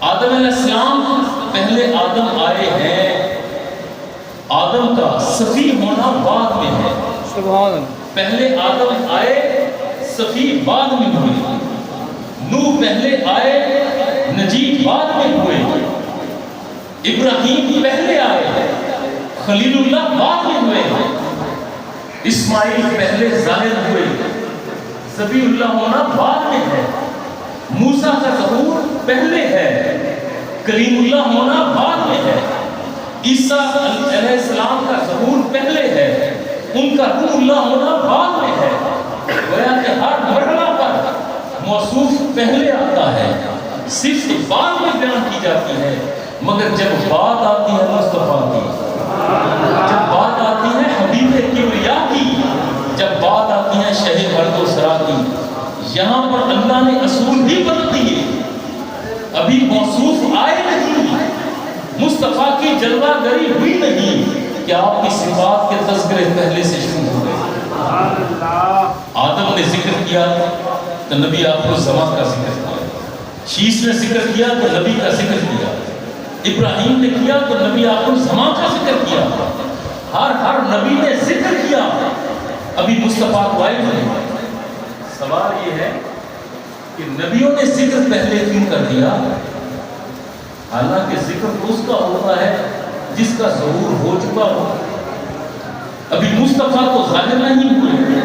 آدم علیہ السلام پہلے آدم آئے ہیں، آدم کا صفی ہونا بعد میں ہے۔ سبحان اللہ۔ پہلے آدم آئے، صفی بعد میں ہوئے۔ نوح پہلے آئے، نجی بعد میں ہوئے۔ ابراہیم پہلے آئے، خلیل اللہ بعد میں ہوئے۔ اسماعیل پہلے ظاہر ہوئے، ذبیح اللہ ہونا بعد میں ہے۔ موسیٰ کا ظہور پہلے ہے، کلیم اللہ ہونا بعد میں ہے۔ عیسیٰ علیہ السلام کا ظہور پہلے ہے، ان کا روح اللہ ہونا بعد میں ہے۔ گویا کہ ہر مرحلہ پر موصوف پہلے آتا ہے، صرف بعد میں بیان کی جاتی ہے۔ مگر جب بات آتی ہے مصطفیٰ کی، جب بات آتی ہے حبیب کبریا کی، جب بات آتی ہے شہ مرد و سرا کی، یہاں پر اللہ نے اصول بھی بدل دیے۔ ابھی موصوف آئے نہیں، مصطفیٰ کی جلوہ گری ہوئی نہیں کہ آپ کی صفات کے تذکرے پہلے سے شروع ہو گئے۔ آدم نے ذکر کیا تو نبی آخر الزمان کا ذکر کیا، شیش نے ذکر کیا تو نبی کا ذکر کیا، ابراہیم نے کیا تو نبی آخر الزمان کا ذکر کیا۔ ہر نبی نے ذکر کیا، ابھی مصطفیٰ کو آئے نہیں۔ سوال یہ ہے کہ نبیوں نے ذکر پہلے کیوں کر دیا؟ حالانکہ ذکر تو اس کا ہوتا ہے جس کا ظہور ہو چکا ہو۔ ابھی مصطفیٰ کو ظاہر نہیں ہوئے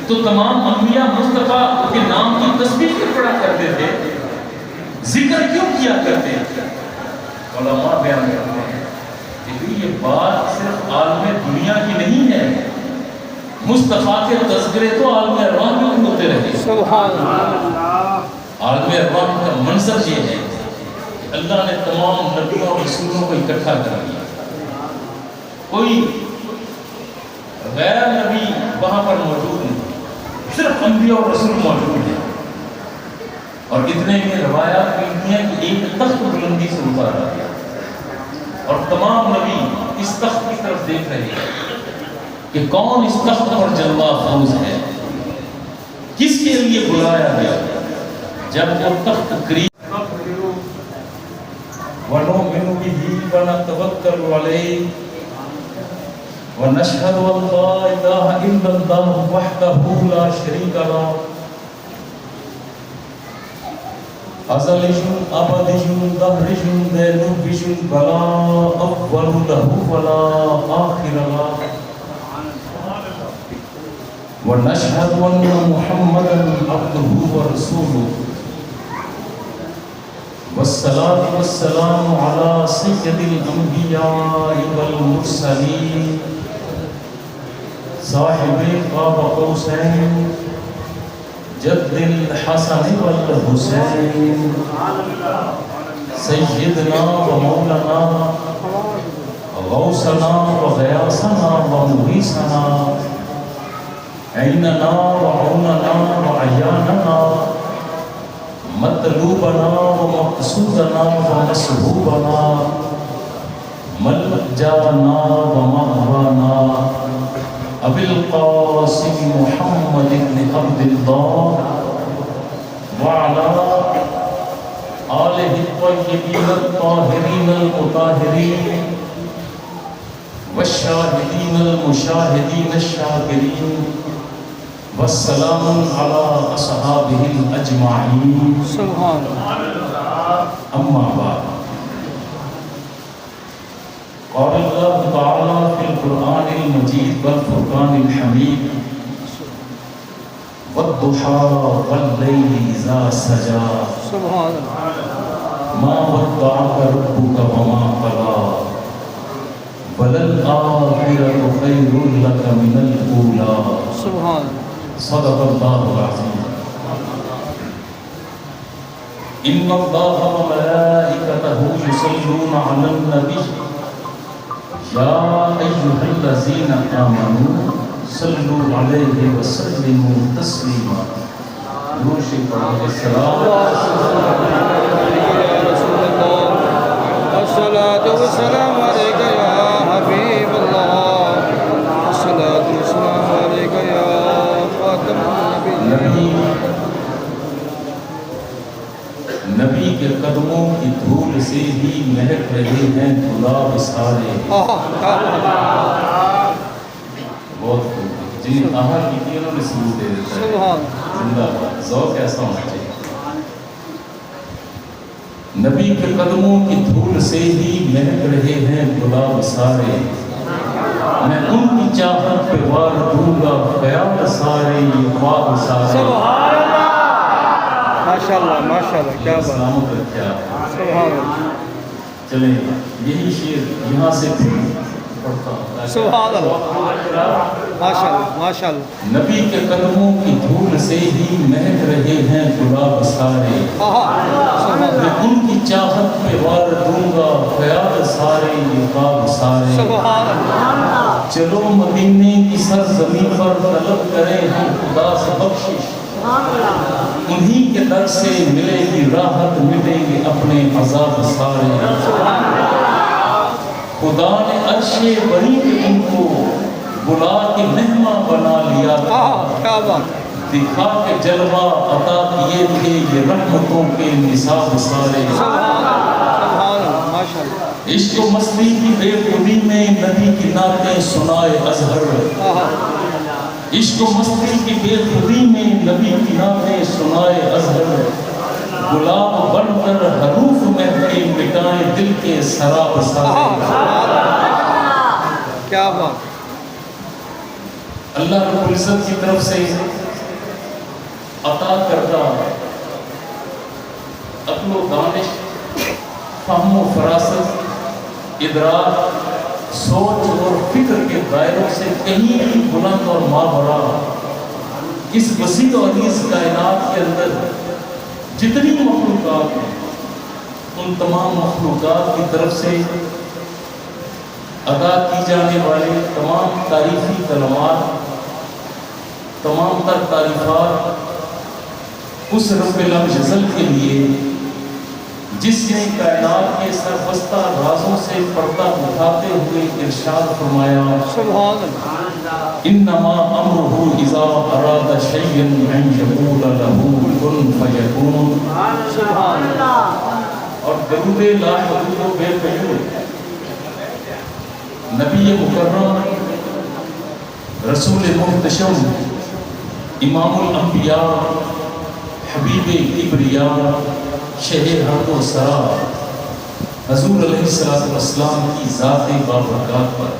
تو تمام انبیاء مصطفیٰ کے نام کی تسبیح کیوں پڑھا کرتے تھے؟ ذکر کیوں کیا کرتے تھے؟ علماء بیان کرتے ہیں کہ یہ بات صرف عالم دنیا کی نہیں ہے، مصطفیٰ کے تذکرے تو عالم ارواح میں ہوتے رہے۔ سبحان اللہ۔ عالم ارواح کا منظر یہ ہے کہ اللہ نے تمام نبیوں اور رسولوں کو اکٹھا کر دیا۔ کوئی غیر نبی وہاں پر موجود نہیں، صرف انبیاء اور رسول موجود ہیں۔ اور اتنے میں روایات ملتی ہیں کہ ایک تخت بلندی سے اتارا گیا اور تمام نبی اس تخت کی طرف دیکھ رہے ہیں کہ کون اس تخت پر جلوہ افروز ہے، کس کے لیے بلایا گیا۔ جب وہ تخت قریب وَنُؤْمِنُ بِهِ وَنَتَوَكَّلُ عَلَيْهِ وَنَشْهَدُ أَن لَّا إِلَٰهَ إِلَّا اللَّهُ وَحْدَهُ لَا شَرِيكَ لَهُ أَزَلِيٌّ أَبَدِيٌّ دَهْرِيٌّ لَا يَنْفَدُ وَلَا أَوَّلُ لَهُ وَلَا آخِرَ لَهُ وَنَشْهَدُ أَنَّ مُحَمَّدًا عَبْدُهُ وَرَسُولُهُ والصلاة والسلام على سيد الأنبياء والمرسلين صاحب قاب قوسين جد الحسن والحسين سيدنا ومولانا غوثنا وغياثنا ومغيثنا عيننا وعوننا وعياننا مطلوبنا ومقصودنا ومسحوبنا ملجانا ومأوانا أبي القاسم محمد بن عبد الله وعلى آله الطيبين الطاهرين المطهرين والشاهدين المشاهدين الشاكرين والسلام على أصحابه الأجمعين سبحان اللہ۔ أما بعد قال الله تعالى في القرآن المجيد والفرقان الحميد والضحى والليل إذا سجى سبحان اللہ۔ ما ودعك ربك وما قلى وللآخرة خير لك من الأولى سبحان اللہ۔ صدق اللہ العظیم۔ ان اللہ وملائکتہ یصلون علی النبی یا ایھا الذین آمنوا صلوا علیہ وسلموا تسلیما۔ نور سے پڑھو الصلاۃ والسلام علیک یا حبیب اللہ، الصلاۃ والسلام علیک یا خاتم النبی۔ نبی کے قدموں کی دھول سے ہی مہک رہے ہیں گلاب سارے. بہت خوب جی. آہا کی تینوں نے ثبوت دے دیتا ہے. سبحان زندہ باد. ذوق ایسا ہونا چاہیے. نبی کے قدموں کی دھول سے ہی مہک رہے ہیں گلاب سارے. میں ان کی چاہت پہ وار دوں گا خیال سارے یہ خواب سارے. سبحان اللہ. ماشاءاللہ ماشاءاللہ. کیا بات. سلامت رکھے آپ. سبحان اللہ. چلیں یہی شعر یہاں سے پھر پڑھتا ہوں. سبحان اللہ. ماشاءاللہ ماشاءاللہ. نبی کے قدموں کی دھول سے ہی مہک رہے ہیں گلاب سارے. میں ان کی چاہت پہ وار دوں گا خیال سارے یہ خواب سارے. سبحان اللہ. چلو مدینے کی سرزمین پر طلب کریں ہم خدا سے بخشش. انہی کے در سے ملے گی راحت ملیں گے اپنے عذاب سارے. خدا نے عرش بری پہ ان کو بلا کے مہمان بنا لیا تھا. کیا بات. دکھا کے جلوہ عطا کیے تھے یہ رحمتوں کے نصاب سارے. سبحان اللہ ماشاءاللہ. عشق و مستی کی بے خودی میں نبی کی نعتیں سنائے ازہر. عشق و مستی کی بے خودی میں نبی کی نعتیں سنائے ازہر. گلاب بن کر حروف مہکے مٹائیں دل کے سراب سارے. کیا بات. اللہ رب العزت کی طرف سے عطا کردہ عقل و دانش، فہم و فراست، ادراک، سوچ اور فکر کے دائروں سے کہیں بھی بلند اور مابرا اس وسیع و عریض کائنات کے اندر جتنی مخلوقات ہیں ان تمام مخلوقات کی طرف سے ادا کی جانے والے تمام تعریفی کلمات، تمام تر تعریفات اس رب الجزل کے لیے جس نے کائنات کے سربستہ رازوں سے پردہ اٹھاتے ہوئے ارشاد فرمایا سبحان اللہ. انما امرہ اذا اراد شیئا ان یقول له کن فیکون. سبحان اللہ. اور درود لا حدود و بے قیود نبی مکرم رسول محتشم امام الانبیاء حبیب کبریاء شہ حق و سرا حضور علیہ السلام کی ذات بابرکات پر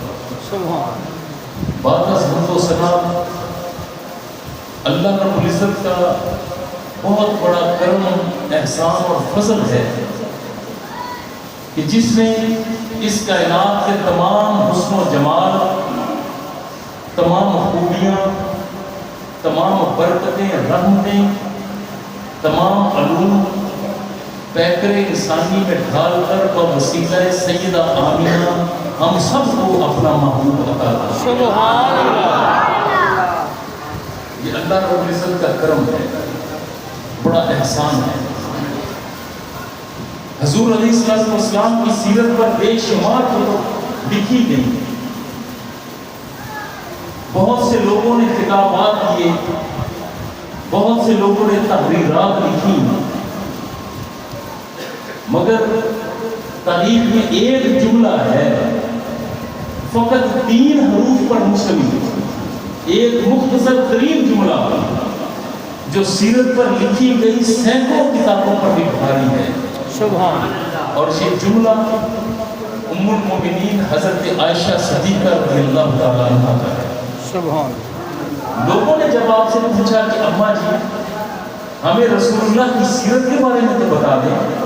سبحان بعد از حمد و ثنا اللہ رب العزت کا بہت بڑا کرم، احسان اور فضل ہے کہ جس نے اس کائنات کے تمام حسن و جمال، تمام خوبیاں، تمام برکتیں، رحمتیں، تمام علوم پیکر انسانی میں ڈھال کر بوسیلہ سیدہ آمینہ ہم سب کو اپنا محبوب عطا کیا. سبحان اللہ. یہ اللہ رب العزت کا کرم ہے، بڑا احسان ہے. حضور علیہ السلام کی سیرت پر بے شمار کتب لکھی گئی. بہت سے لوگوں نے کتابات کیے، بہت سے لوگوں نے تحریرات لکھی، مگر تاریخ میں ایک جملہ ہے فقط 3 حروف پر مشتمل، ایک مختصر ترین جملہ جو سیرت پر لکھی گئی سینکڑوں کتابوں پر بھی بھاری ہے. سبحان. اور یہ جملہ ام المؤمنین حضرت عائشہ صدیقہ رضی اللہ تعالیٰ عنہ کا ہے. سبحان. لوگوں نے جب آپ سے پوچھا کہ اماں جی ہمیں رسول اللہ کی سیرت کے بارے میں تو بتا دیں،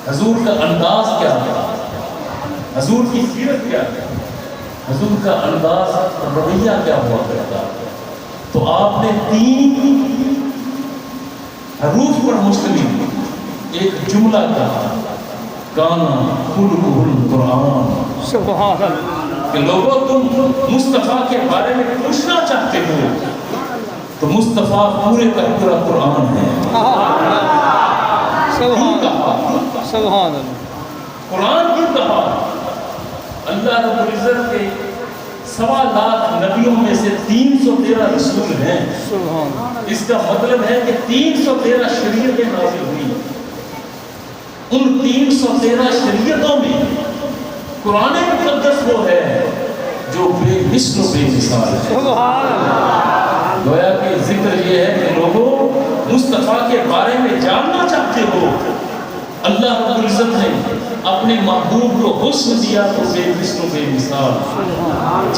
حضور کا انداز کیا تھا، حضور کی سیرت کیا تھی، حضور کا انداز رویہ کیا ہوا کرتا، تو آپ نے 3 حروف پر مشتمل ایک جملہ کہا، کانا خلقہ القرآن. سبحان اللہ. کہ لوگوں تم مصطفیٰ کے بارے میں پوچھنا چاہتے ہو تو مصطفیٰ پورے کا پورا قرآن ہے. سبحان اللہ. قرآن کیوں کہا؟ اللہ رب العزت کے 1.25 لاکھ نبیوں میں سے 313 رسول ہیں. سبحان. اس کا مطلب ہے کہ 313 شریعتیں نازل ہوئی. ان 313 شریعتوں میں قرآن مقدس وہ ہے جو بے مثل و بے مثال ہے۔ گویا کہ ذکر یہ ہے کہ لوگوں مصطفیٰ کے بارے میں جاننا چاہتے ہو، اللہ رب العزت نے اپنے محبوب کو حسن دیا تو بے مثل و بے مثال،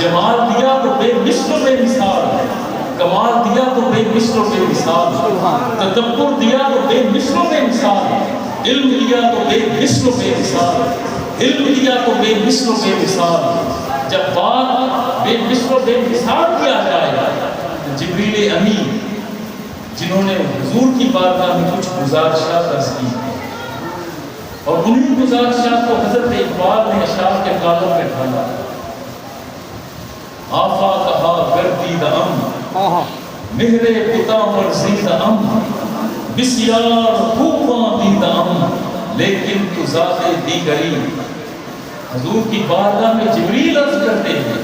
جمال دیا تو بے مثل و بے مثال، کمال دیا تو بے مثل و بے مثال، تدبر دیا تو بے مثل و بے مثال، علم دیا تو بے مثل و بے مثال، علم دیا تو بے مثل و بے مثال۔ جب بات بے مثل و بے مثال کیا جائے تو جبریل امین جنہوں نے حضور کی بارگاہ میں کچھ گزارشات عرض کی اور انہی گزارشات کو حضرت اقبال نے اشعار کے کالم میں ڈھالا۔ آفا کہا گردید ام مہر پتا ورزید ام بسیار خوباں دید ام لیکن تو ذات دیگری۔ حضور کی بارگاہ میں جبریل عرض کرتے ہیں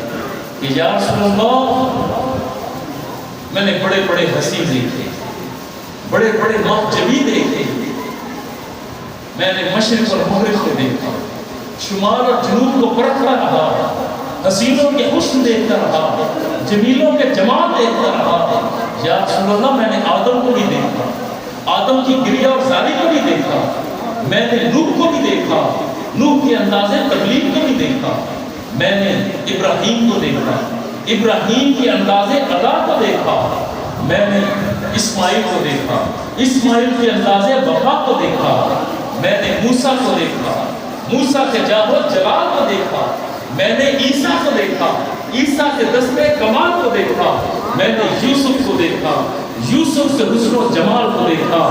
کہ یا رسول اللہ میں نے بڑے بڑے حسین دیکھے، بڑے بڑے محجبی دیکھے، میں نے مشرق اور مغرب کو دیکھا، شمال اور جنوب کو پرکھا رہا، حسینوں کے حسن دیکھتا رہا، جمیلوں کے جمال دیکھتا رہا۔ یا رسول اللہ میں نے آدم کو بھی دیکھا، آدم کی گریہ اور زاری کو بھی دیکھا، میں نے نوح کو بھی دیکھا، نوح کے انداز تبلیغ کو بھی دیکھا، میں نے ابراہیم کو دیکھا، ابراہیم کے انداز ادا کو دیکھا، میں نے اسماعیل کو دیکھا، اسماعیل کے انداز وفا کو دیکھا، میں نے موسیٰ کو دیکھا، موسیٰ کے جاہ و جلال کو دیکھا، میں نے عیسیٰ کو دیکھا، عیسیٰ کے دستے کمال کو دیکھا، میں نے یوسف کو دیکھا، یوسف کے حسن و جمال کو دیکھا،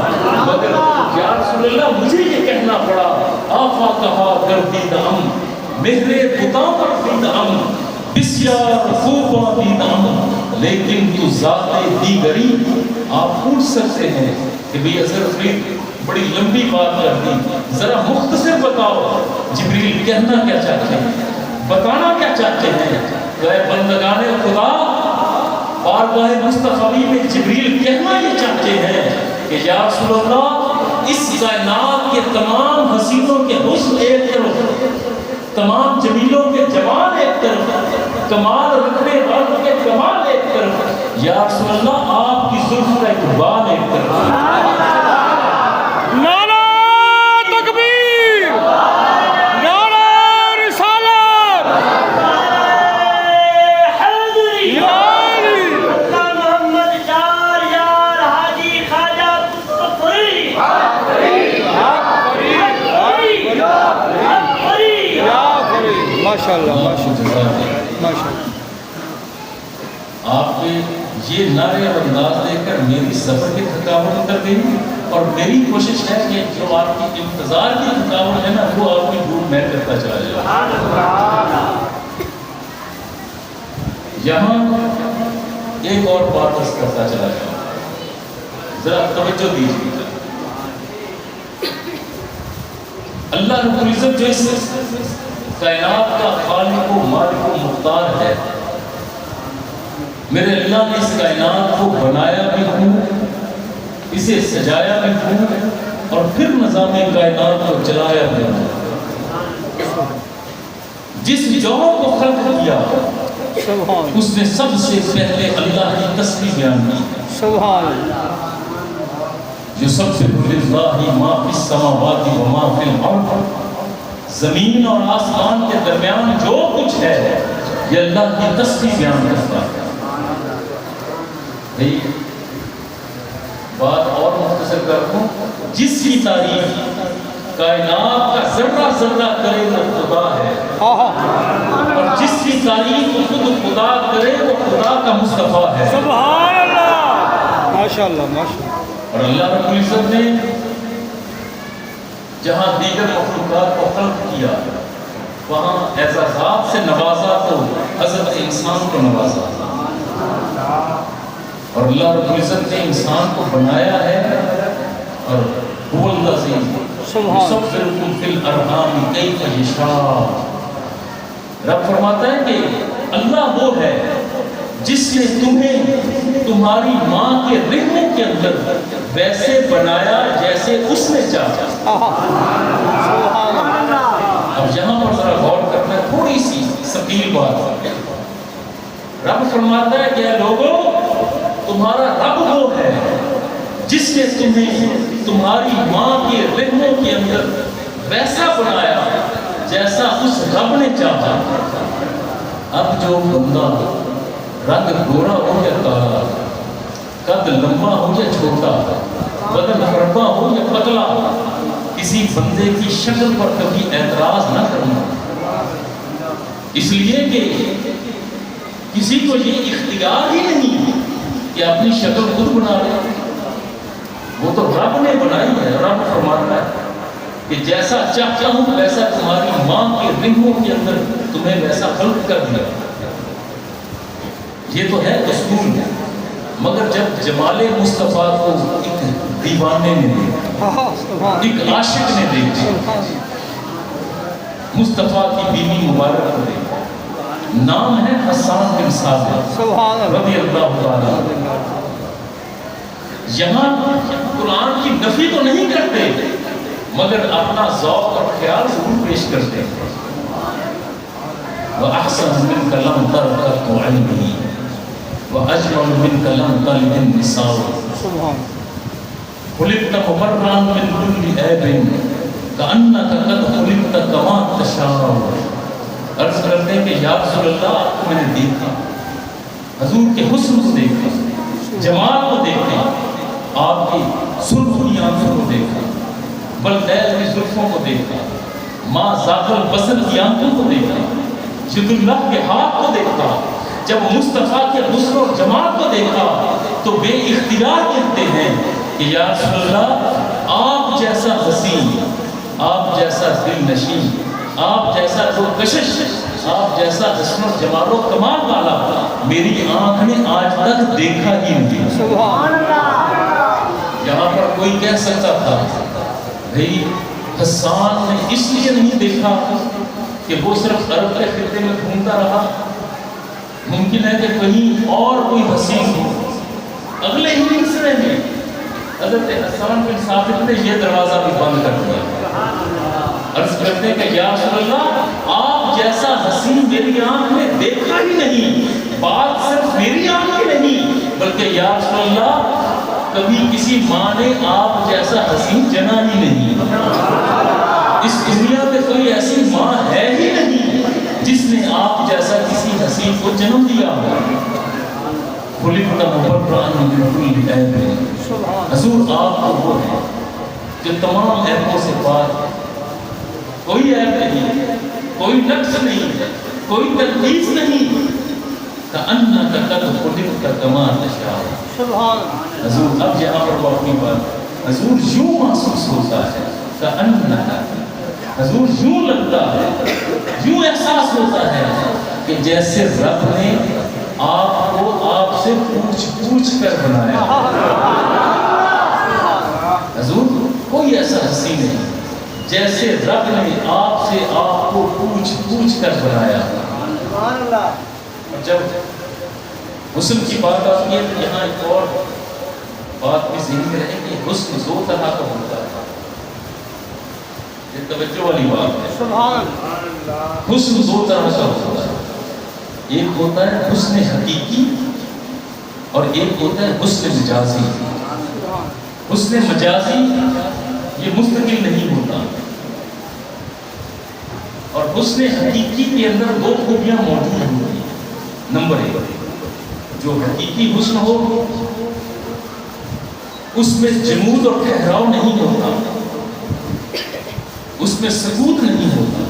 مگر یا رسول اللہ مجھے یہ کہنا پڑا آفا کہا گردید ام مہر پتا ورزید ام بسیار خوباں دید ام لیکن تو ذات دیگری۔ آپ پوچھ سکتے ہیں کہ بھئی اظہر فرید بڑی لمبی بات کر دی، ذرا مختصر بتاؤ جبریل کہنا کیا چاہتے ہیں، بتانا کیا چاہتے ہیں؟ تو اے بندگان خدا بارگاہ مصطفی میں جبریل کہنا یہ چاہتے ہیں کہ یا رسول اللہ اس کائنات کے تمام حسینوں کے حسن ایک طرف، تمام جمیلوں کے جمال ایک طرف، کمال رکھنے والوں کے کمال ایک طرف، یا رسول اللہ آپ کی زلف کا ایک بال ایک طرف۔ نعرہ تکبیر، نعرہ رسالت، حیدری یا علی، اللہ محمد چار یار حاجی خواجہ مصطفی ماشاءاللہ ماشاءاللہ ماشاءاللہ۔ آپ کے یہ نعرے اور انداز دیکھ کر میری سفر کی تھکاوٹ اتر گئی اور میری کوشش ہے کہ جو آپ کی انتظار کی تھکاوٹ ہے نا وہ آپ کی دور میں کرتا چلا جائے۔ یہاں ایک اور بات عرض کرتا چلا جاؤں، ذرا توجہ دیجیے۔ اللہ رب العزت جو اس کائنات کا خالق و مالک و مختار ہے، میرے اللہ نے اس کائنات کو بنایا بھی ہوں، اسے سجایا بھی ہوں اور پھر نظام کائنات کو چلایا بھی ہوں۔ جس جوہر کو خلق کیا سبحان اس نے سب سے پہلے اللہ کی تسبیح بیان کی، سبحان اللہ، یسبح للہ ما فی السماوات و ما فی الارض۔ زمین اور آسمان کے درمیان جو کچھ ہے یہ اللہ کی تسبیح بیان کرتا ہے۔ بات اور مختصر کر دوں، جس کی تعریف کائنات کا ذرہ ذرہ کرے وہ خدا ہے، اور جس کی تعریف خود خدا کرے وہ خدا کا مصطفیٰ ہے۔ سبحان اللہ، ماشاءاللہ ماشاءاللہ۔ اور اللہ رب العزت نے جہاں دیگر مخلوقات کو خلق کیا وہاں اعزازات سے نوازا تو حضرت انسان کو نوازا، اور اللہ رب العزت نے انسان کو بنایا ہے اور هو الذی یصورکم فی الارحام کیف یشاء۔ رب فرماتا ہے کہ اللہ وہ ہے جس نے تمہیں تمہاری ماں کے رحم کے اندر ویسے بنایا جیسے اس نے چاہا۔ اب یہاں پر ذرا غور کرنا ہے، تھوڑی سی ثقیل بات. رب فرماتا ہے کہ اے لوگوں، تمہارا رب وہ ہے جس نے تمہیں تمہاری ماں کے رحموں کے اندر ویسا بنایا جیسا اس رب نے چاہا. اب جو بندہ رنگ گورا ہو یا کالا، قد لمبا ہو یا چھوٹا، بدن فربا ہو یا پتلا، کسی بندے کی شکل پر کبھی اعتراض نہ کرنا، اس لیے کہ کسی کو یہ اختیار ہی نہیں کہ اپنی شکل خود بنا لے. وہ تو رب نے بنائی ہے. رب فرماتا ہے کہ جیسا چاہتا ہوں ویسا تمہاری ماں کے رحموں کے اندر تمہیں ویسا خلق کر دیا. یہ تو ہے دستور، مگر جب جمال مصطفیٰ کو ایک دیوانے نے دیکھا، ایک عاشق نے دیکھا، مصطفیٰ کی بیوی مبارک کو دیکھا، نام ہے حسان بن ثابت رضی اللہ تعالیٰ. یہاں قرآن کی نفی تو نہیں کرتے مگر اپنا ذوق اور خیال ضرور پیش کرتے ہیں. وَأَحْسَنُ مِنْكَ لَمْ تَرْقَتْ عَيْنِي وَأَجْمَلُ مِنْكَ لَمْ تَلِدِ النِّسَاءُ خُلِقْتَ مُبَرًّا مِنْ كُلِّ عَيْبٍ كَأَنَّكَ قَدْ خُلِقْتَ كَمَا تَشَاءُ. عرض کرتے ہیں کہ یا رسول اللہ، آپ کو میں نے دیکھا، حضور کے حسن کو دیکھا، جمال کو دیکھا، آپ کی سرخی آنکھوں کو دیکھا، بلدیل کی زلفوں کو دیکھا، ماں ذات البصر کی آنکھوں کو دیکھا، ید اللہ کے ہاتھ کو دیکھا. جب مصطفیٰ کے حسن اور جمال کو دیکھا تو بے اختیار کہتے ہیں کہ یا رسول اللہ، آپ جیسا حسین، آپ جیسا دل نشین، آپ جیسا جو کشش، آپ جیسا حسن و جمال و کمال والا میری آنکھ نے آج تک دیکھا ہی نہیں. سبحان اللہ. یہاں پر کوئی کہہ سکتا تھا بھئی حسان نے اس لیے نہیں دیکھا کہ وہ صرف عرب کے خطے میں گھومتا رہا، ممکن ہے کہ کہیں اور کوئی حسین ہو. اگلے ہی مصرعے میں حضرت حسان بن ثابت نے یہ دروازہ بھی بند کر دیا. عرض کرتے ہیں کہ یا رسول اللہ، آپ جیسا حسین میری آنکھ نے دیکھا ہی نہیں. بات صرف میری آنکھ کی نہیں بلکہ یا رسول اللہ، کبھی کسی ماں نے آپ جیسا حسین جنا ہی نہیں. اس دنیا میں کوئی ایسی ماں ہے ہی نہیں جس نے آپ جیسا کسی حسین کو جنم دیا ہو. خلقت مبرأ من کل عیب. حضور آپ تو وہ ہے جو تمام عیبوں سے پاک، کوئی عیب نہیں، کوئی نقص نہیں، کوئی تکلیف نہیں. کأنک قد خلقت کما تشاء. حضور اب یہاں پر وہ اپنی بات، حضور یوں محسوس ہوتا ہے، کأنک، حضور یوں لگتا ہے، یوں احساس ہوتا ہے کہ جیسے رب نے آپ کو آپ سے پوچھ پوچھ کر بنایا. حضور کوئی ایسا حسین نہیں جیسے رب نے آپ سے آپ کو پوچھ پوچھ کر بنایا. اور جب حسن کی بات آتی ہے تو یہاں ایک اور بات بھی ذہن میں رہے کہ حسن دو طرح کا ہوتا ہے. یہ توجہ والی بات ہے. حسن دو طرح کا ہوتا ہے. ایک ہوتا ہے حسن حقیقی اور ایک ہوتا ہے حسن مجازی. حسن مجازی یہ مستقل نہیں ہوتا، اور حسن حقیقی کے اندر دو خوبیاں موجود ہوتی ہیں. نمبر ایک، جو حقیقی حسن ہو اس میں جمود اور ٹھہراؤ نہیں ہوتا، اس میں سکوت نہیں ہوتا.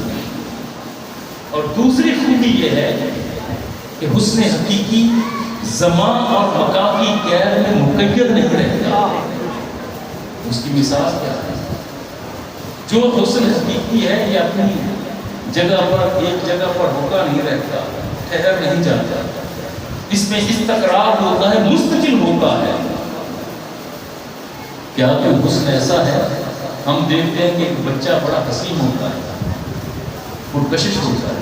اور دوسری خوبی یہ ہے کہ حسن حقیقی زمان اور مکان کی قید میں مقید نہیں رہتا. اس کی مثال کیا ہے؟ جو حسن حقیقی ہے یہ اپنی جگہ پر ایک جگہ پر رکا نہیں رہتا، ٹھہر نہیں جاتا، اس میں استقرار ہوتا ہے، مستقل ہوتا ہے. کیا کوئی حسن ایسا ہے؟ ہم دیکھتے ہیں کہ ایک بچہ بڑا حسین ہوتا ہے، پرکشش ہوتا ہے،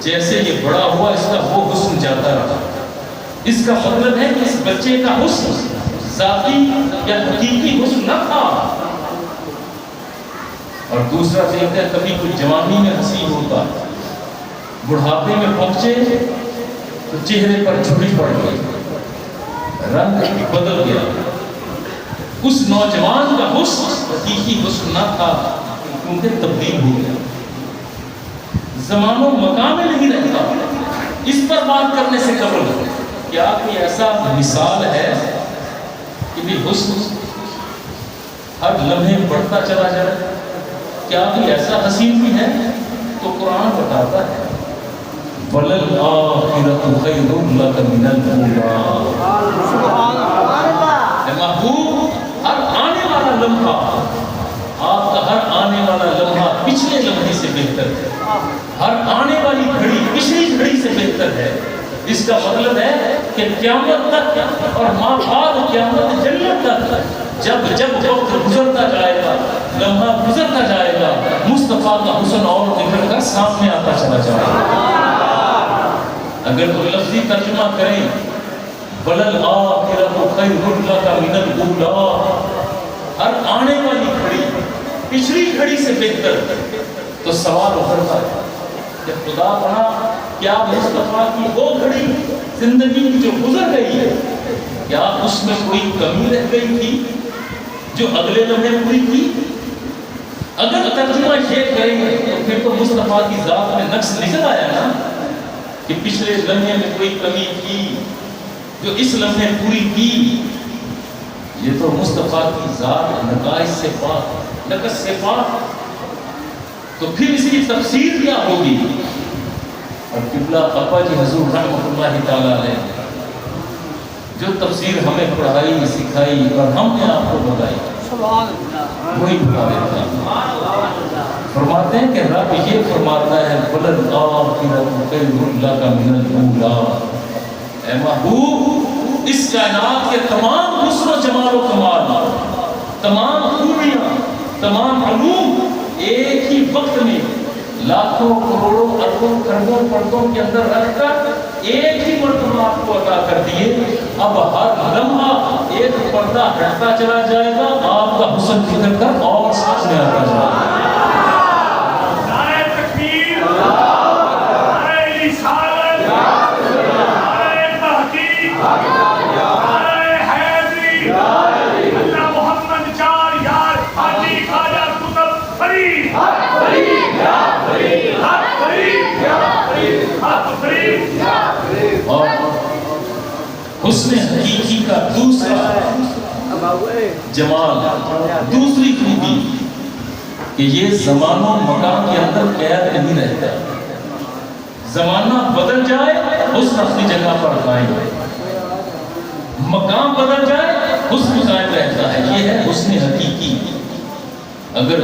جیسے یہ بڑا ہوا اس کا وہ حسن جاتا رہا. اس کا مطلب ہے کہ اس بچے کا حسن ذاتی یا حقیقی حسن نہ تھا، اور دوسرا دیکھتا ہے کبھی کوئی جوانی میں حسین ہوتا، بڑھاپے میں پہنچے تو چہرے پر جھڑی پڑ گئی، رنگ بدل گیا۔ اس نوجوان کا حسن حقیقی حسن نہ تھا کیونکہ تبدیل ہو گیا، زمان و مکان میں نہیں رہتا۔ اس پر بات کرنے سے قبل کیا کوئی ایسا مثال ہے کہ بھی حسن ہر لمحے بڑھتا چلا جائے؟ کیا کوئی ایسا حسین بھی ہے؟ تو قرآن بتاتا ہے وَلَلْآخِرَةُ خَيْرٌ لَكَ مِنَ الْأُولَىٰ۔ اے محبوب، ہر آنے والا لمحہ، آپ کا ہر آنے والا لمحہ پچھلے لمحے سے بہتر ہے، ہر آنے والی گھڑی پچھلی گھڑی سے بہتر ہے۔ اس کا مطلب ہے کہ قیامت تک اور ما بعد قیامت جنت تک جب جب وقت گزرتا جائے گا، لمحہ گزرتا جائے گا، مصطفیٰ کا حسن اور نکھر کر سامنے آتا چلا جائے گا۔ اگر تو لفظی ترجمہ کریں وَلَلْآخِرَةُ خَيْرٌ لَكَ مِنَ الْأُولَىٰ، ہر آنے والی گھڑی پچھلی گھڑی سے بہتر، تو سوال اٹھتا ہے کہ خدا بنا کیا مصطفیٰ کی وہ گھڑی زندگی کی جو گزر گئی ہے، کیا اس میں کوئی کمی رہ گئی تھی جو اگلے لمحے پوری کی؟ اگر ترجمہ یہ کریں گے تو پھر تو مصطفیٰ کی ذات میں نقص نکل آیا نا کہ پچھلے لمحے میں کوئی کمی تھی جو اس لمحے پوری کی۔ یہ تو مصطفیٰ کی ذات نقائص سے پاک، نقص سے پاک، تو پھر اس کی تفسیر کیا ہوگی؟ اور قبلہ ابا جی حضور رحمۃ اللہ تعالیٰ علیہ جو تفسیر ہمیں پڑھائی سکھائی اور ہم نے آپ کو بتائی وہی بتا دیتا۔ فرماتے ہیں کہ رب یہ فرماتا ہے وَلَلْآخِرَةُ خَيْرٌ لَكَ مِنَ الْأُولَىٰ۔ اے محبوب، اس کائنات کے تمام حسن و جمال و کمال، تمام خوبیاں، تمام علوم ایک ہی وقت میں لاکھوں کروڑوں اربوں کروڑوں پردوں کے اندر رکھ کر ایک ہی مرتبہ آپ کو عطا کر دیے۔ اب ہر لمحہ ایک پردہ ہٹتا چلا جائے گا، آپ کا حسن نکل کر اور سامنے آتا جائے گا۔ نعرہ تکبیر، نعرہ رسالت، نعرہ تحقیق، نعرہ حیدری، اللہ محمد چار یار حاجی خواجہ قطب فرید، حق فرید، حق فرید، حق فرید۔ اور حسن حقیقی کا دوسرا جمال، دوسری خوبی کہ یہ زمان و مکان کے اندر قید نہیں رہتا۔ زمانہ بدل جائے حسن اپنی جگہ پر قائم ہے، مقام بدل جائے حسن قائم رہتا ہے۔ یہ ہے حسن حقیقی۔ اگر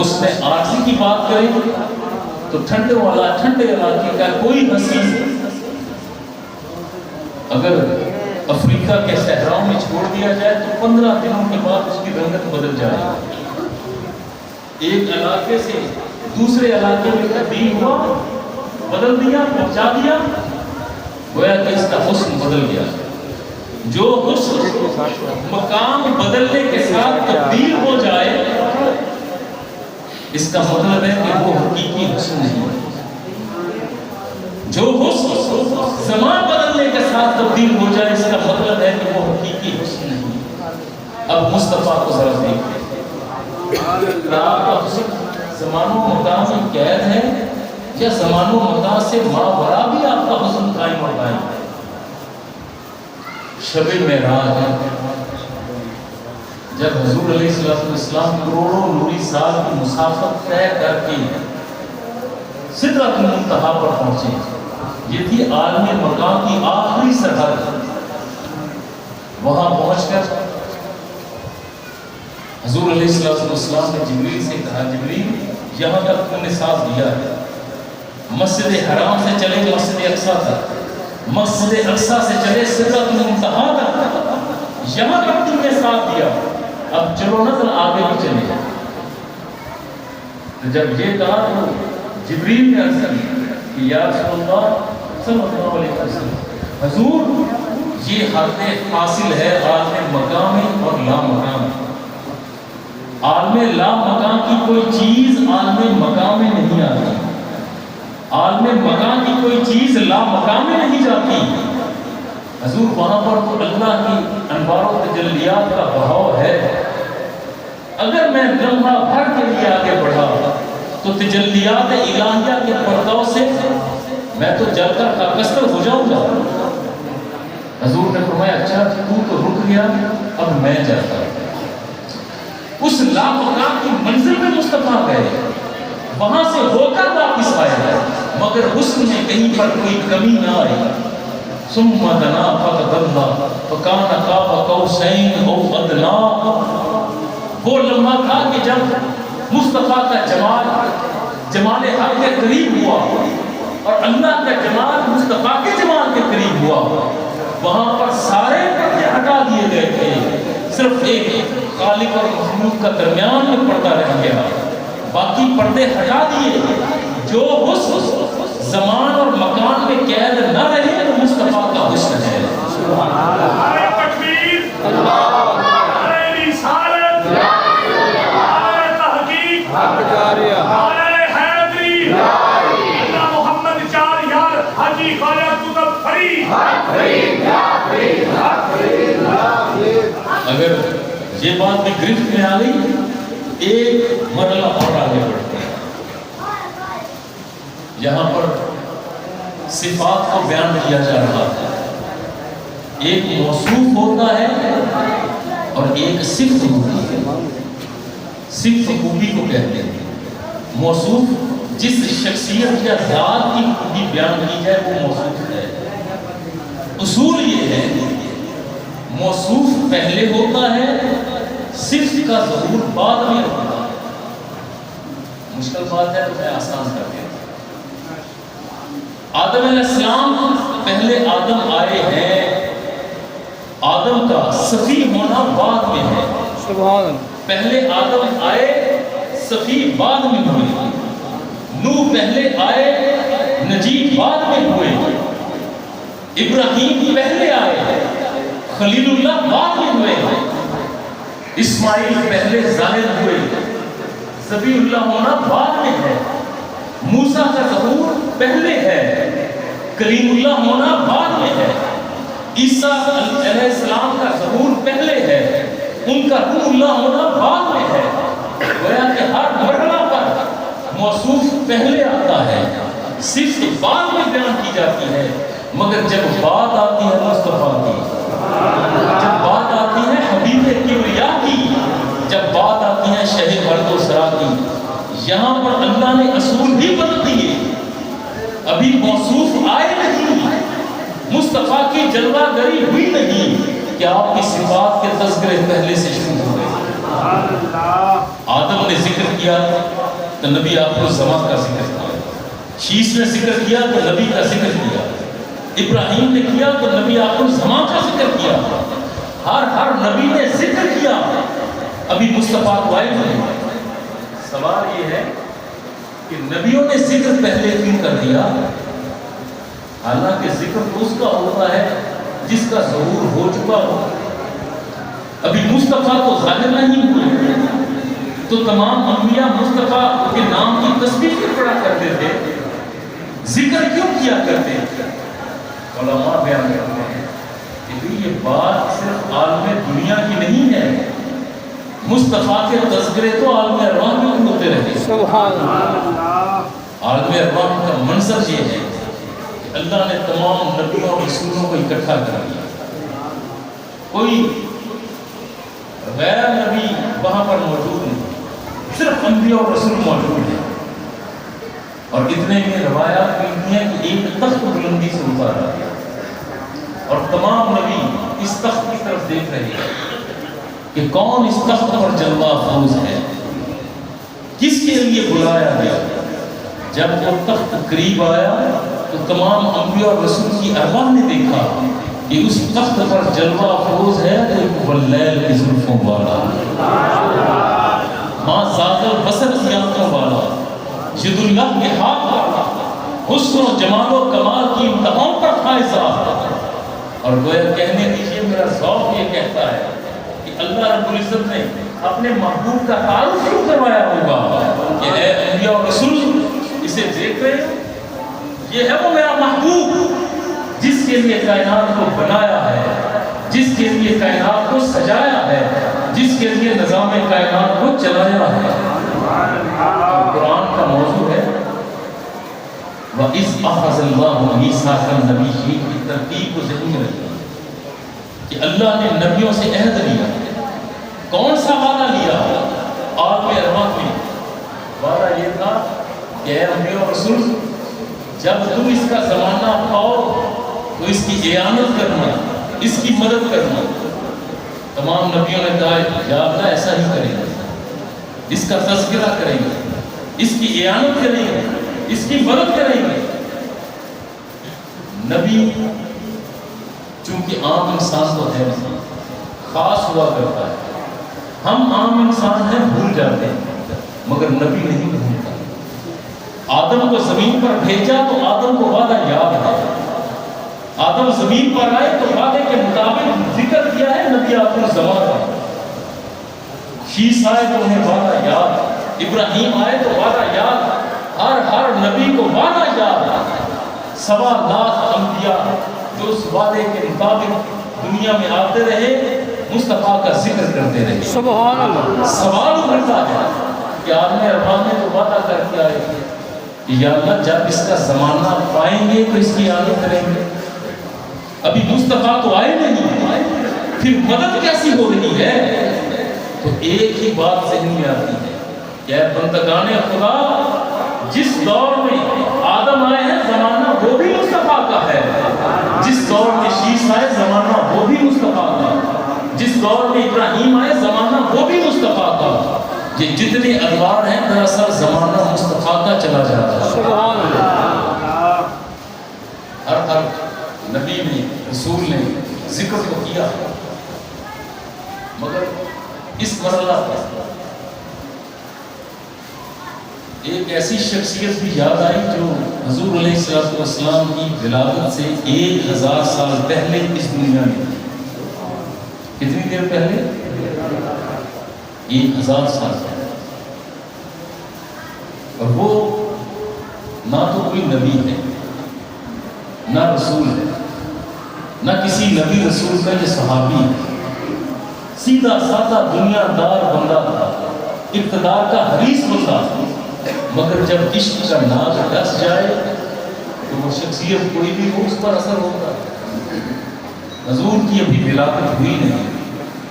حسن عارضی کی بات کریں تو ٹھنڈے والا ٹھنڈے علاقے کا کوئی حسین اگر افریقہ کے صحراؤں میں چھوڑ دیا جائے تو 15 دنوں کے بعد اس کی رنگت بدل جائے۔ ایک علاقے سے دوسرے علاقے میں تبدیل ہوا، بدل دیا، پہنچا دیا، گویا کہ اس کا حسن بدل گیا۔ جو حسن مقام بدلنے کے ساتھ تبدیل ہو جائے، اس کا مطلب ہے کہ وہ حقیقی حسن نہیں ہے۔ جو حسن زمان بدلنے کے ساتھ تبدیل ہو جائے، اس کا مطلب ہے کہ وہ حقیقی حسن نہیں ہے۔ اب مصطفیٰ کو ذرا دیکھیں، کیا آپ کا حسن زمان و مکان میں قید ہے یا زمان و مکان سے ماوراء بھی آپ کا حسن قائم اور قائم ہے؟ شب معراج ہے، جب حضور علیہ السلام کروڑوں نوری سال کی مسافت طے کر کے سدرۃ المنتہا پر پہنچے، یہ تھی عالم مقام کی آخری سرحد۔ وہاں پہنچ کر حضور علیہ السلام نے جبریل سے کہا، جبریل یہاں تک تم نے ساتھ دیا ہے، مسجد حرام سے چلے مسجد اقصیٰ تک، مسجد اقصیٰ سے چلے سدرۃ المنتہا تک، یہاں تک تم نے ساتھ دیا، اب چلو نظر آگے بھی چلے جائیں۔ تو جب یہ کہا تو جبریل نے عرض کی کہ یا رسول اللہ صلی اللہ علیہ وسلم، حضور یہ حد فاصل ہے عالم مقام اور لا مقام۔ عالم لا مکان کی کوئی چیز عالم مقام میں نہیں آتی، عالم مکان کی کوئی چیز لا مقام میں نہیں جاتی۔ حضور وہاں پر تو اللہ کی انوار و تجلیات کا بہاؤ ہے۔ اگر میں لمحہ بھر کے لیے آگے بڑھا تو تجلیات الہیہ کے پردوں سے میں تو جل کر خاکستر ہو جاؤں گا۔ حضور نے فرمایا اچھا تو رک گیا، اب میں جاتا ہوں۔ اس لامکان کی منزل میں مصطفیٰ گئے، وہاں سے ہو کر واپس آئے، مگر حسن میں کہیں پر کوئی کمی نہ آئی۔ ثم دنا فقدنا فکان قاب قوسین او ادنا۔ وہ لمحہ تھا کہ جب مصطفیٰ کا جمال حق کے قریب ہوا اور اللہ کا جمال مصطفیٰ کے جمال کے قریب ہوا، وہاں پر سارے پردے ہٹا دیے گئے تھے، صرف ایک خالق اور مخلوق کا درمیان میں پردہ رہ گیا، باقی پردے ہٹا دیے۔ جو حسن زمان اور مکان میں قید نہ رہے تو مصطفیٰ کا حسن ہے۔ نعرہ تکبیر، نعرہ رسالت، نعرہ تحقیق، نعرہ حیدری، اللہ محمد چار یار حاجی خواجہ قطب فرید۔ اگر یہ بات بھی گرفت میں آ گئی، ایک مرحلہ اور آگے بڑھتے ہیں۔ یہاں پر صفات کو بیان کیا جا رہا ہے، ایک موصوف ہوتا ہے اور ایک صفت ہوتی ہے۔ صفت خوبی کو کہتے ہیں، موصوف جس شخصیت یا ذات کی خوبی بیان کی جائے وہ موصوف ہے۔ اصول یہ ہے موصوف پہلے ہوتا ہے، صفت کا ظہور بعد میں ہوتا ہے۔ مشکل بات ہے تو میں آسان کر دیا۔ آدم علیہ السلام پہلے آدم آئے ہیں، آدم کا صفی ہونا بعد میں ہے۔ سبحان اللہ۔ پہلے آدم آئے، صفی بعد میں ہوئے۔ نوح پہلے آئے، نجیب بعد میں ہوئے۔ ابراہیم پہلے آئے، خلیل اللہ بعد میں ہوئے۔ اسماعیل پہلے ظاہر ہوئے، ذبیح اللہ ہونا بعد میں ہے۔ موسیٰ کا ظہور پہلے ہے، کلیم اللہ ہونا بعد میں ہے۔ عیسیٰ علیہ السلام کا ظہور پہلے ہے، ان کا روح اللہ ہونا بعد میں ہے۔ گویا کہ ہر مرحلہ پر موصوف پہلے آتا ہے، صرف بعد میں بیان کی جاتی ہے۔ مگر جب بات آتی ہے مصطفیٰ کی، جب بات آتی ہے حبیب کبریا کی، جب بات آتی ہے شہید مرد و سرا کی، یہاں پر اللہ نے اصول بھی بدل دیے۔ ابھی موصوف آئے نہیں، مصطفیٰ کی جلوہ گری ہوئی نہیں کہ آپ کی صفات کے تذکرے پہلے سے شروع ہو گئے۔ آدم نے ذکر کیا تو نبی آپ کو زمان کا ذکر کیا، شیش نے ذکر کیا تو نبی کا ذکر کیا، ابراہیم نے کیا تو نبی آپ کو زمان کا ذکر کیا۔ ہر نبی نے ذکر کیا، ابھی مصطفیٰ کو آئے نہیں۔ سوال یہ ہے کہ نبیوں نے ذکر پہلے کیوں کر دیا؟ حالانکہ ذکر تو اس کا ہوتا ہے جس کا ظہور ہو چکا ہو۔ ابھی مصطفیٰ تو ظاہر نہیں ہوئے، تو تمام انبیاء مصطفیٰ کے نام کی تسبیح کیوں پڑھا کرتے تھے؟ ذکر کیوں کیا کرتے تھے؟ علماء بیان کرتے ہیں کہ یہ بات صرف عالم دنیا کی نہیں ہے، مصطفیٰ کے تذکرے تو عالم ارواح میں ہوتے رہے۔ سبحان اللہ۔ عالم ارواح کا منظر یہ ہے کہ اللہ نے تمام نبیوں اور رسولوں کو اکٹھا کر دیا، کوئی غیر نبی وہاں پر موجود نہیں، صرف انبیاء اور رسول موجود ہیں۔ اور اتنے میں روایات ملتی ہیں کہ ایک تخت بلندی سے اتارا گیا اور تمام نبی اس تخت کی طرف دیکھ رہے ہیں کہ کون اس تخت پر جلوہ افروز ہے، کس کے لیے بلایا گیا۔ جب وہ تخت قریب آیا تو تمام انبیاء اور رسول کی ارواح نے دیکھا کہ اس تخت پر جلوہ افروز ہے ایک واللیل کی زلفوں والا، ماں ذات البصر کی آنکھوں والا، جد اللہ کے ہاتھ والا، حسن و جمال و کمال کی انتہاؤں پر فائزہ۔ اور گویا کہنے دیجئے میرا ذوق یہ کہتا ہے کہ اللہ رب العزت نے اپنے محبوب کا تعارف کیوں کروایا ہوگا کہ اے انبیاء اور رسول اسے دیکھ رہے ہو، یہ ہے وہ میرا محبوب جس کے لیے کائنات کو بنایا ہے، جس کے لیے کائنات کو سجایا ہے، جس کے لیے نظام کائنات کو چلایا ہے۔ قرآن کا موضوع ہے وَإِذْ أَخَذَ اللَّهُ مِيثَاقَ النَّبِيِّينَ کی ترتیب کو ذہن میں رکھیں کہ اللہ نے نبیوں سے عہد لیا۔ کون سا وعدہ لیا؟ عالم ارواح میں وعدہ یہ تھا کہ اے انبیاء اور رسول جب تم اس کا زمانہ پاؤ تو اس کی اعانت کرنا، اس کی مدد کرنا۔ تمام نبیوں نے کہا یا اللہ ایسا ہی کریں گے، اس کا تذکرہ کریں گے، اس کی اعانت کریں گے، اس کی مدد کریں گے۔ نبی چونکہ عام انسان تو ہے خاص ہوا کرتا ہے، ہم عام انسان ہیں بھول جاتے ہیں، مگر نبی نہیں بھولتا۔ آدم کو زمین پر بھیجا تو آدم کو وعدہ یاد ہے، آدم زمین پر آئے تو وعدے کے مطابق ذکر کیا ہے نبی آخر الزمان کا۔ شیس آئے تو انہیں وعدہ یاد، ابراہیم آئے تو وعدہ یاد، ہر نبی کو وعدہ یاد۔ 1.25 لاکھ انبیاء جو اس وعدے کے مطابق دنیا میں آتے رہے، مصطفیٰ کا ذکر کرتے رہے۔ سبحان اللہ۔ سوال اٹھتا ہے کہ عالم ارواح میں تو وعدہ کر کے آئے کہ یا اللہ جب اس کا زمانہ پائیں گے تو اس کی عادت کریں گے۔ ابھی مصطفیٰ تو آئے نہیں، پھر مدد کیسی ہو رہی ہے؟ تو ایک ہی بات ذہن میں آتی ہے کہ اے بندگان خدا، جس دور میں آدم آئے ہیں زمانہ وہ بھی مصطفیٰ کا ہے، جس دور میں شیس آئے زمانہ وہ بھی مصطفیٰ کا، جس دور میں ابراہیم آئے زمانہ وہ بھی مصطفیٰ کا۔ یہ جتنے ادوار ہیں دراصل زمانہ مصطفیٰ کا چلا جاتا ہے۔ سبحان اللہ۔ ہر نبی نے، رسول نے ذکر تو کیا، مگر اس مرحلہ پر ایک ایسی شخصیت بھی یاد آئی جو حضور علیہ السلام کی ولادت سے 1000 سال پہلے اس دنیا میں تھی۔ کتنی دیر پہلے؟ 1000 سال پہلے۔ اور وہ نہ تو کوئی نبی ہے، نہ رسول ہے، نہ کسی نبی رسول کا یہ صحابی ہے، سیدھا سادہ دنیا دار بندہ تھا، اقتدار کا حریص بندہ تھا، مگر جب عشق کا ناز ڈس جائے تو وہ شخصیت کوئی بھی ہو اس پر اثر ہوتا ہے۔ حضور کی ابھی ولادت ہوئی نہیں،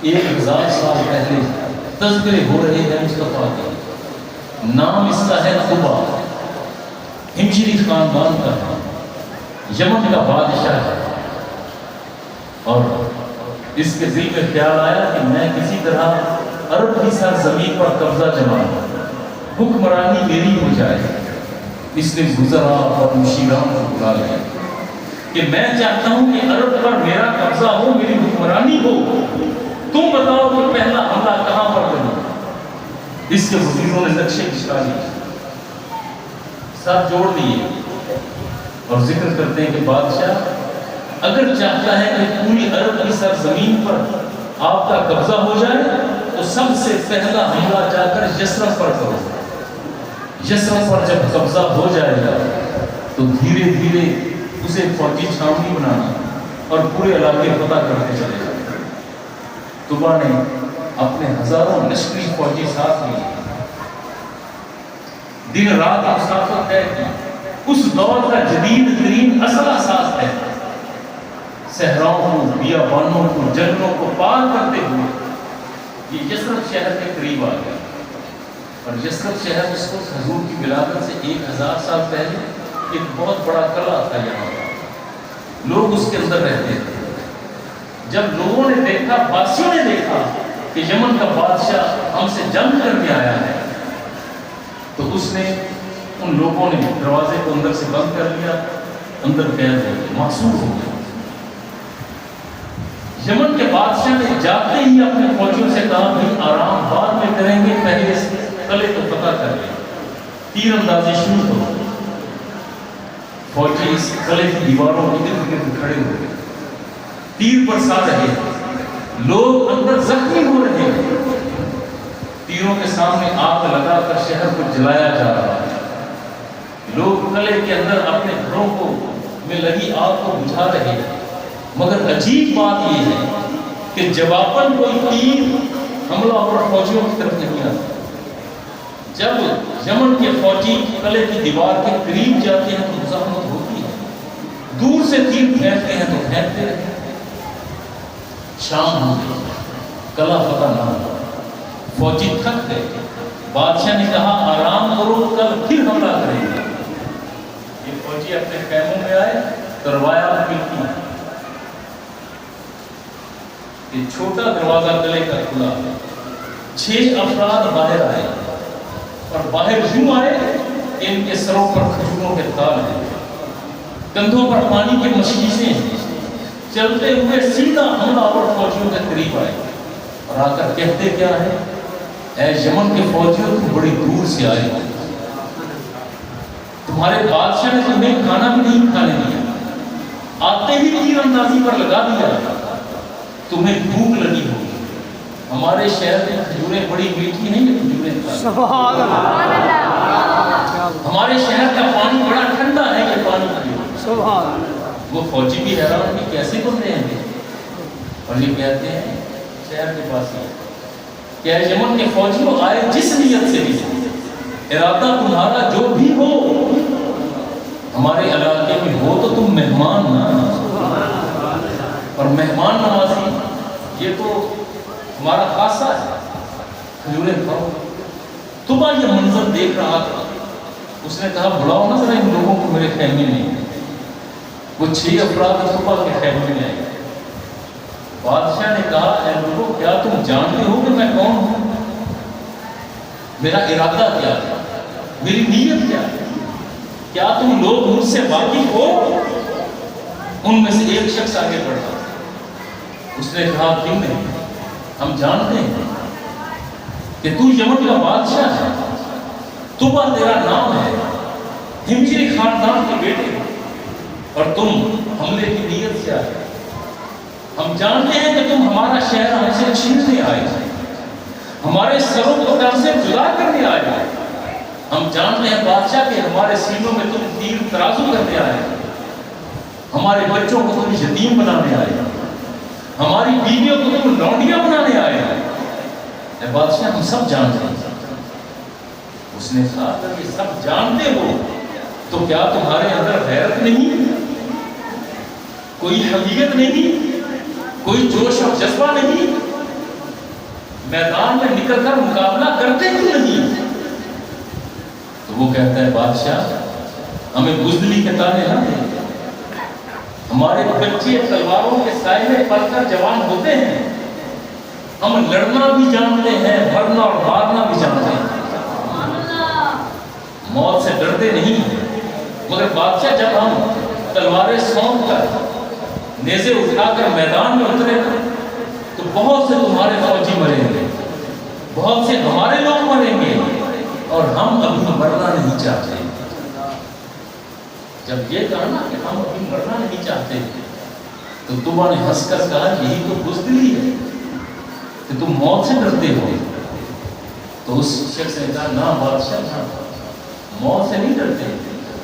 1000 سال پہلے تذکرے ہو رہے ہیں مصطفیٰ کے۔ نام اس کا ہے قبا، ہمشری خاندان کا ہے، یمن کا بادشاہ ہے، اور اس کے دل میں خیال آیا کہ میں کسی طرح عرب کی سرزمین پر قبضہ جماؤں، حکمرانی میری ہو جائے۔ اس نے گزرا اور مشیران کو بلا لیا کہ میں چاہتا ہوں کہ عرب پر میرا قبضہ ہو، میری حکمرانی ہو، تم بتاؤ کہ پہلا حملہ کہاں پر کروں؟ اس کے وزیروں نے نقشے کھینچا لیے، ساتھ جوڑ دیے اور ذکر کرتے ہیں کہ بادشاہ اگر چاہتا ہے کہ پوری عرب کی سرزمین پر آپ کا قبضہ ہو جائے تو سب سے پہلا حملہ جا کر یثرب پر کرو۔ یثرب پر جب قبضہ ہو جائے گا تو دھیرے دھیرے اسے فوجی چھاؤنی بنانا اور پورے علاقے فتح کرتے چلے جائے۔ طبع نے اپنے ہزاروں لشکری فوجی ساتھ لیے، دن رات مسافت طے کی۔ اس دور کا جدید ترین اسلحہ ساز ہے، صحراؤں کو، بیابانوں کو، جنگلوں کو پار کرتے ہوئے یہ یثرب شہر کے قریب آ گیا۔ اور یثرب شہر اس وقت حضور کی ولادت سے 1000 سال پہلے ایک بہت بڑا قلعہ تھا، یہاں پر لوگ اس کے اندر رہتے تھے۔ جب لوگوں نے دیکھا، بادشاہوں نے دیکھا کہ یمن کا بادشاہ ہم سے جنگ کر کے آیا ہے، تو اس نے ان لوگوں نے دروازے کو اندر سے بند کر لیا، اندر قید ہو گئے، محصور ہو گئے۔ یمن کے بادشاہ نے جاتے ہی اپنے فوجیوں سے کہا بھائی آرام بعد میں کریں گے، پہلے اس قلعے کو فتح کر لیں۔ تیر اندازی شروع ہو گئی، فوجی اس قلعے کی دیواروں کے ارد گرد کھڑے ہو گئے، تیر برسا رہے ہیں، لوگ اندر زخمی ہو رہے ہیں۔ تیروں کے سامنے آگ لگا کر شہر کو جلایا جا رہا ہے. لوگ قلعے کے اندر اپنے گھروں کو میں لگی آگ کو بجھا رہے ہیں. مگر عجیب بات یہ ہے کہ جواباً کوئی تیر حملہ اور فوجیوں کی طرف نہیں آتا. جب یمن کے فوجی قلعے کی دیوار کے قریب جاتے ہیں تو مزاحمت ہوتی ہے. دور سے تیر پھینکتے ہیں تو پھینکتے رہتے ہیں. شام ہو گئی، قلعہ فتح نہ ہوا. فوجی تھک گئے. بادشاہ نے کہا آرام کرو، کل پھر حملہ کریں گے. یہ فوجی اپنے خیموں میں آئے، کروایا ملکی. یہ چھوٹا دروازہ قلعے کا کھلا. 6 افراد باہر آئے اور باہر یوں آئے کہ ان کے سروں پر کھجوروں کے تال ہیں، کندھوں پر پانی کی مشکیزیں ہیں. چلتے ہوئے سیدھا حملہ اور فوجیوں کے قریب آئے اور آ کر کہتے کیا ہے؟ اے یمن کے فوجیوں، تم بڑی دور سے آئے ہو. تمہارے بادشاہ نے تمہیں کھانا بھی نہیں کھانے دیا، آتے ہی تیر اندازی پر لگا دیا. تمہیں بھوک لگی ہوگی. ہمارے شہر میں کھجوریں بڑی میٹھی نہیں ہے، کھجوریں سبحان اللہ. ہمارے شہر کا پانی بڑا ٹھنڈا ہے، یہ پانی پیو. سبحان اللہ. وہ فوجی بھی حیران کہ کیسے بن رہے ہیں. اور یہ کہتے ہیں شہر کے پاس ہی کہ یمن کے فوجیوں آئے جس نیت سے بھی، ارادہ تمہارا جو بھی ہو، ہمارے علاقے میں ہو تو تم مہمان نہ. اور مہمان نوازی یہ تو ہمارا خاصہ ہے. کھجوریں کھاؤ. صبح یہ منظر دیکھ رہا تھا. اس نے کہا بلاؤ نا ذرا ان لوگوں کو میرے خیمے میں. وہ 6 افراد صبح کے خیمے میں آئے. بادشاہ نے کہا اے لوگوں، کیا تم جانتے ہو کہ میں کون ہوں؟ میرا ارادہ کیا ہے؟ میری نیت کیا ہے؟ کیا تم لوگ مجھ سے واقف ہو؟ ان میں سے ایک شخص آگے بڑھا. اس نے کہا کیوں نہیں، ہم جانتے ہیں کہ تو یمن کا بادشاہ ہے. طبع تیرا نام ہے، ہمجری خاندان کے بیٹے ہو، اور تم حملے کی نیت سے آئے. ہم جانتے ہیں کہ تم ہمارا شہر ہم سے چھیننے آئے، ہمارے سروں کو در سے جدا کرنے آئے. ہم جانتے ہیں بادشاہ کہ ہمارے سینوں میں تم تیر ترازو کرنے آئے، ہمارے بچوں کو تم یتیم بنانے آئے، ہماری بیویوں کو تم لونڈیاں بنانے آئے. اے بادشاہ ہم سب جانتے ہیں. اس نے کہا کہ یہ سب جانتے ہو تو کیا تمہارے اندر غیرت نہیں، کوئی حقیقت نہیں، کوئی جوش اور جذبہ نہیں؟ میدان میں نکل کر مقابلہ کرتے کیوں نہیں؟ تو وہ کہتا ہے بادشاہ ہمیں بزدلی کے تانے نہ دیں. ہمارے بچے تلواروں کے سائے میں پل کر جوان ہوتے ہیں. ہم لڑنا بھی جانتے ہیں، مرنا اور مارنا بھی جانتے ہیں. موت سے ڈرتے نہیں ہیں. مگر بادشاہ جب ہم تلواریں سونپ کر نیزے اٹھا کر میدان میں اترے تو بہت سے تمہارے فوجی مریں گے، بہت سے ہمارے لوگ مریں گے، اور ہم ابھی مرنا نہیں چاہتے. جب یہ کہا نا کہ ہم ابھی مرنا نہیں چاہتے تو طبع نے ہنس کر کہا یہی تو بزدلی ہے کہ تم موت سے ڈرتے ہو. تو اس شخص نے کہا نہ بادشاہ، موت سے نہیں ڈرتے،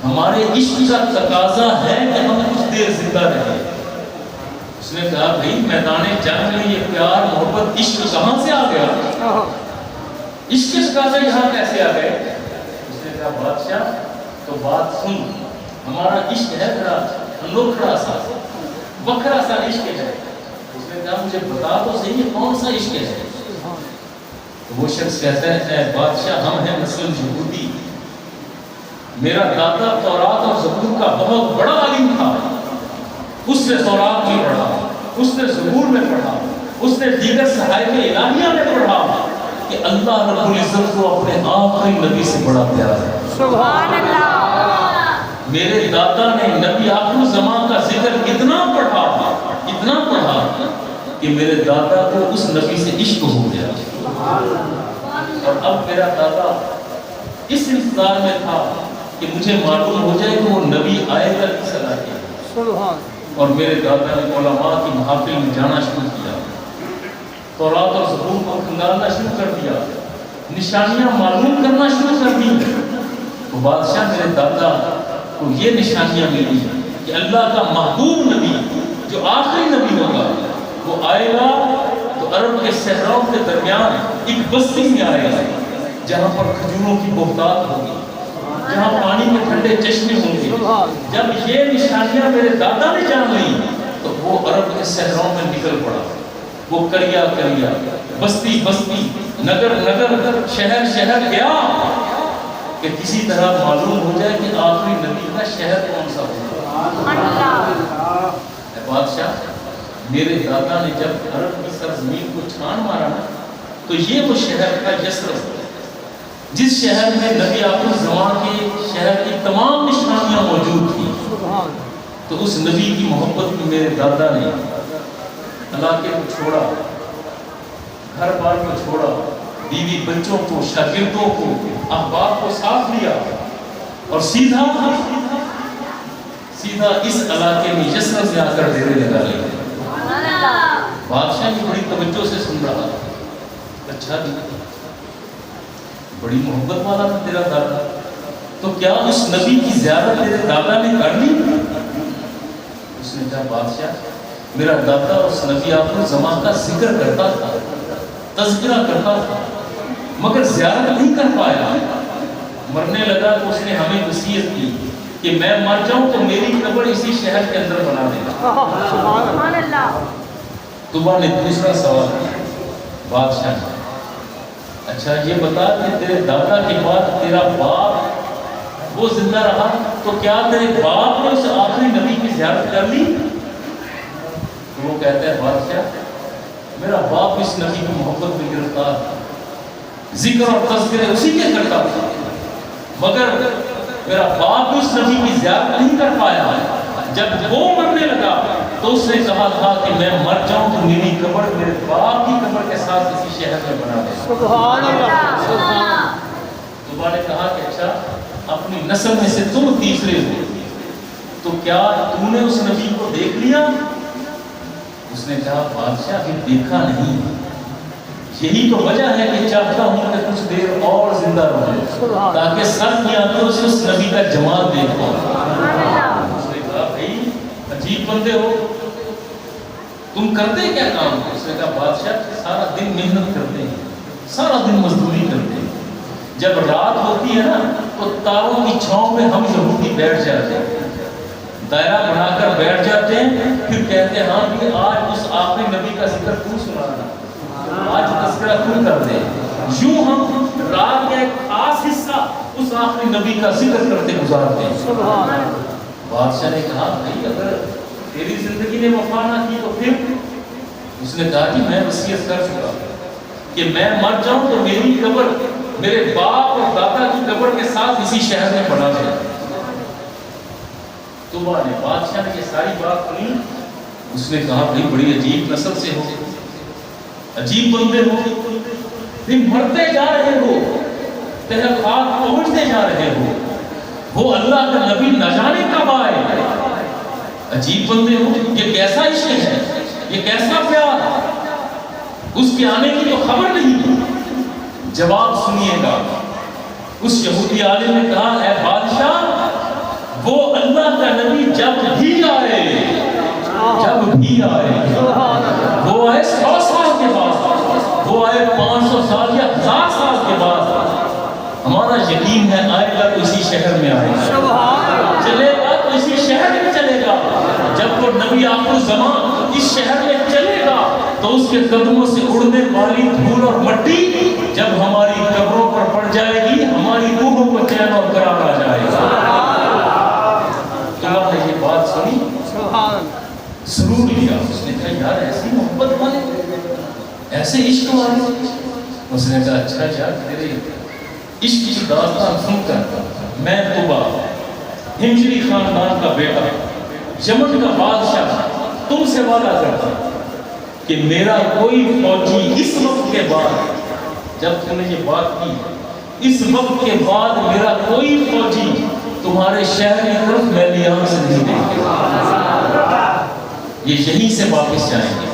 ہمارے عشق کا تقاضا ہے کہ ہم کچھ دیر زندہ رہیں. اس نے کہا بھئی میدان جنگ میں یہ پیار محبت عشق کہاں سے آ گیا؟ عشق کے تقاضے یہاں کیسے آ گئے؟ اس نے کہا بادشاہ تو بات سن، ہمارا عشق ہے بڑا انوکھڑا سا، وکھرا سا عشق ہے. اس نے کہا مجھے بتا تو صحیح یہ کون سا عشق ہے؟ تو وہ شخص کہتا ہے اے بادشاہ ہم ہیں نسل یہودی. میرا دادا تورات اور زبور کا بہت بڑا عالم تھا. اس نے تورات میں پڑھا، اس نے زبور میں پڑھا، اس نے دیگر صحائف الہیہ میں پڑھا کہ اللہ رب العزت کو اپنے آخری نبی سے بڑا پیار ہے. سبحان اللہ. میرے دادا نے نبی آخر زمان کا ذکر اتنا پڑھا کہ میرے دادا کو اس نبی سے عشق ہو گیا. اور اب میرا دادا اس انتظار میں تھا کہ مجھے معلوم ہو جائے کہ وہ نبی آئے گا کس علاقے میں. سبحان. اور میرے دادا نے علماء کی محافل میں جانا شروع کیا، تورات اور زبور کو کھنگالنا شروع کر دیا. نشانیاں معلوم کرنا شروع کر دی. تو بادشاہ میرے دادا کو یہ نشانیاں ملی کہ اللہ کا محبوب نبی جو آخری نبی ہوگا وہ آئے گا تو عرب کے صحراؤں کے درمیان ایک بستی میں آئے گا جہاں پر کھجوروں کی بہتات ہوگی, جہاں پانی کے ٹھنڈے چشمے ہوں گے. جب یہ نشانیاں میرے دادا نے جان لی تو وہ عرب کے صحراؤں میں نکل پڑا. وہ کریا کریا, بستی بستی, نگر نگر, شہر شہر گیا کہ کسی طرح معلوم ہو جائے کہ آخری نبی کا شہر کون سا ہوگا. بادشاہ میرے دادا نے جب عرب کی سرزمین کو چھان مارا نا تو یہ وہ شہر کا یثرب جس شہر میں نبی آخر زمان کے شہر کی تمام نشانیاں موجود تھیں. تو اس نبی کی محبت میں میرے دادا نے علاقے کو چھوڑا, گھر بار کو چھوڑا, بیوی بچوں کو, شاگردوں کو, احباب کو ساتھ لیا اور سیدھا اس علاقے میں یثرب میں آ کر ڈیرے لگا لیا. بادشاہ بھی بڑی توجہ سے سن رہا. اچھا بڑی محبت والا تھا تیرا دادا, تو کیا اس نبی کی زیارت تیرے دادا نے کر لی؟ اس نے کہا بادشاہ میرا دادا اس نبی آخر زمان کا ذکر کرتا تھا, تذکرہ کرتا تھا, مگر زیارت نہیں کر پایا. مرنے لگا تو اس نے ہمیں وصیت کی کہ میں مر جاؤں تو میری قبر اسی شہر کے اندر بنا دینا. تبا نے دوسرا سوال کیا بادشاہ, اچھا یہ بتا کہ تیرے دادا کے بعد تیرا باپ وہ زندہ رہا تو کیا تیرے باپ نے اس آخری نبی کی زیارت کر لی؟ تو وہ کہتا ہے بادشاہ میرا باپ اس نبی کی محبت میں گرفتار تھا, ذکر اور تذکرے اسی کے کرتا تھا, مگر میرا باپ اس نبی کی زیارت نہیں کر پایا. جب وہ مرنے لگا تو اس نے کہا تھا کہ میں مر جاؤں تو میری قبر میرے باپ کی قبر کے ساتھ کسی شہر میں بنا دے. سبحان اللہ. تو نے کہا کہ اچھا اپنی نسل میں سے تم تیسرے ہو تو کیا تم نے اس نبی کو دیکھ لیا؟ اس نے کہا بادشاہ ابھی دیکھا نہیں, یہی تو وجہ ہے کہ چاہتا ہوں کہ کچھ دیر اور زندہ رہوں تاکہ سب کی آنکھوں سے اس نبی کا جمال دیکھوں. اس نے کہا بھائی عجیب بندے ہو, تم کرتے کیا کام؟ اس نے کہا بادشاہ سارا دن محنت کرتے ہیں, سارا دن مزدوری کرتے ہیں, جب رات ہوتی ہے نا تو تاروں کی چھاؤں میں ہم یہودی بیٹھ جاتے ہیں, دائرہ بنا کر بیٹھ جاتے ہیں, پھر کہتے ہیں ہاں کہ آج اس آخری نبی کا ذکر تو سنانا, آج تذکرہ تو کر دیں. یوں ہم رات کا ایک خاص حصہ اس آخری نبی کا ذکر کرتے گزارتے ہیں. بادشاہ نے کہا بھائی اگر تیری زندگی نے وفا نہ کی تو پھر؟ اس نے کہا کہ میں وصیت کر چکا کہ میں مر جاؤں تو میری قبر میرے باپ اور دادا کی قبر کے ساتھ اسی شہر میں بنا دیا. تو بادشاہ نے یہ ساری بات سنی. اس نے کہا بھائی بڑی عجیب نسل سے ہو, عجیب بندے ہو, تم مرتے جا رہے ہو, تحقیقات پہنچتے جا رہے ہو, وہ اللہ کا نبی نہ جانے کب آئے. عجیب بندے ہو, یہ کیسا عشق ہے, یہ کیسا پیار, اس کے آنے کی تو خبر نہیں تھی. جواب سنیے گا. اس یہودی عالم نے کہا اے بادشاہ وہ اللہ کا نبی جب بھی آئے, وہ آئے 100 سال کے بعد, وہ آئے 500 سال یا 1000 سال کے بعد, ہمارا یقین ہے آئے گا تو اسی شہر میں آئے گا, چلے گا تو اسی شہر میں چلے گا. جب وہ نبی آخر زمان اس شہر میں چلے گا تو اس کے قدموں سے اڑنے والی دھول اور مٹی جب ہماری قبروں پر پڑ جائے گی ہماری روحوں کو چین اور قرار آ جائے گا. نے یہ بات سنی, سرور لیا. اس نے کہا یار ایسی محبت والے, ایسے عشق والے. اس نے کہا اچھا یار تیرے عشق کی داستان سن کر میں طبا ہمشری خاندان کا بیٹا, یمن کا بادشاہ تم سے وعدہ کرتا کہ میرا کوئی فوجی اس وقت کے بعد, جب تم نے یہ بات کی, اس وقت کے بعد میرا کوئی فوجی تمہارے شہر کی طرف میں لیان سے نہیں دیکھے, یہ یہیں سے واپس جائیں گے.